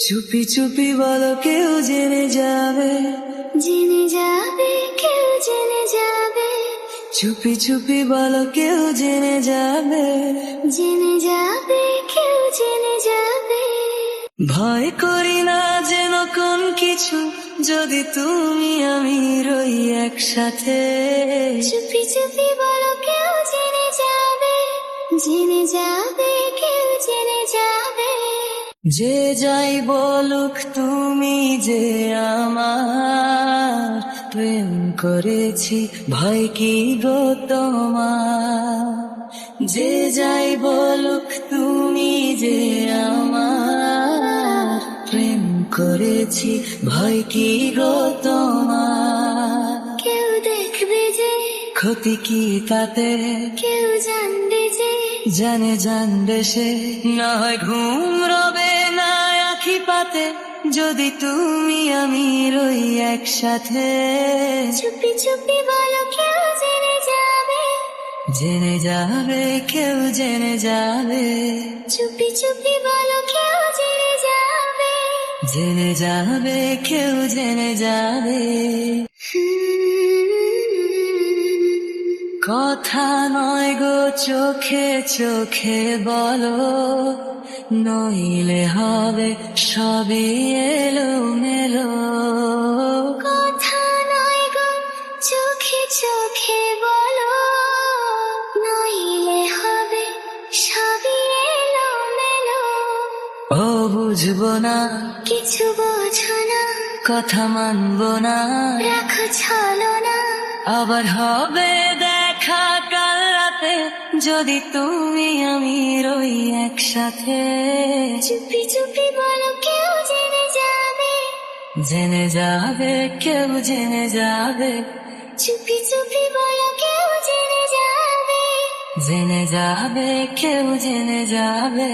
চুপি চুপি বলো কেউ জেনে যাবে, জেনে যাবে, কেউ জেনে যাবে, চুপি চুপি বলো কেউ জেনে যাবে, জেনে যাবে, কেউ জেনে যাবে। ভয় করি না যেন কোন কিছু, যদি তুমি আমি রই একসাথে। চুপি চুপি বলো কেউ জেনে যাবে, জেনে যাবে, কেউ জেনে যাবে। যে যাই বলুক তুমি যে আমার প্রেম করেছি, ভয় কি গো তোমার? যে যাই বলুক তুমি যে আমার প্রেম করেছি, ভয় কি গো তোমার? কেউ দেখবে যে, ক্ষতি কি তাতে? কেউ জানবে যে, জানবে সে, না হয় ঘুম রবে না আখি পাতে, যদি তুমি আমি রই একসাথে। চুপি চুপি বলো কেউ জেনে যাবে, জেনে যাবে, কেউ জেনে যাবে, চুপি চুপি বলো কেউ জেনে যাবে। জেনে যাবে, কেউ জেনে যাবে। কথা নয় গো চোখে চোখে বলো, নইলে হবে সবই এলোমেলো। কথা নয় গো চোখে চোখে বলো, নইলে হবে সবই এলোমেলো। ও বুঝবো না, কিছু বোঝো না, কথা মানবো না, রাখো ছলনা। আবার হবে দেখা কাল রাতে, যদি তুমি আমি রই একসাথে। চুপি চুপি বলো কেউ জেনে যাবে, জেনে যাবে, কেউ জেনে যাবে, চুপি চুপি বলো কেউ জেনে যাবে। জেনে যাবে, কেউ জেনে যাবে।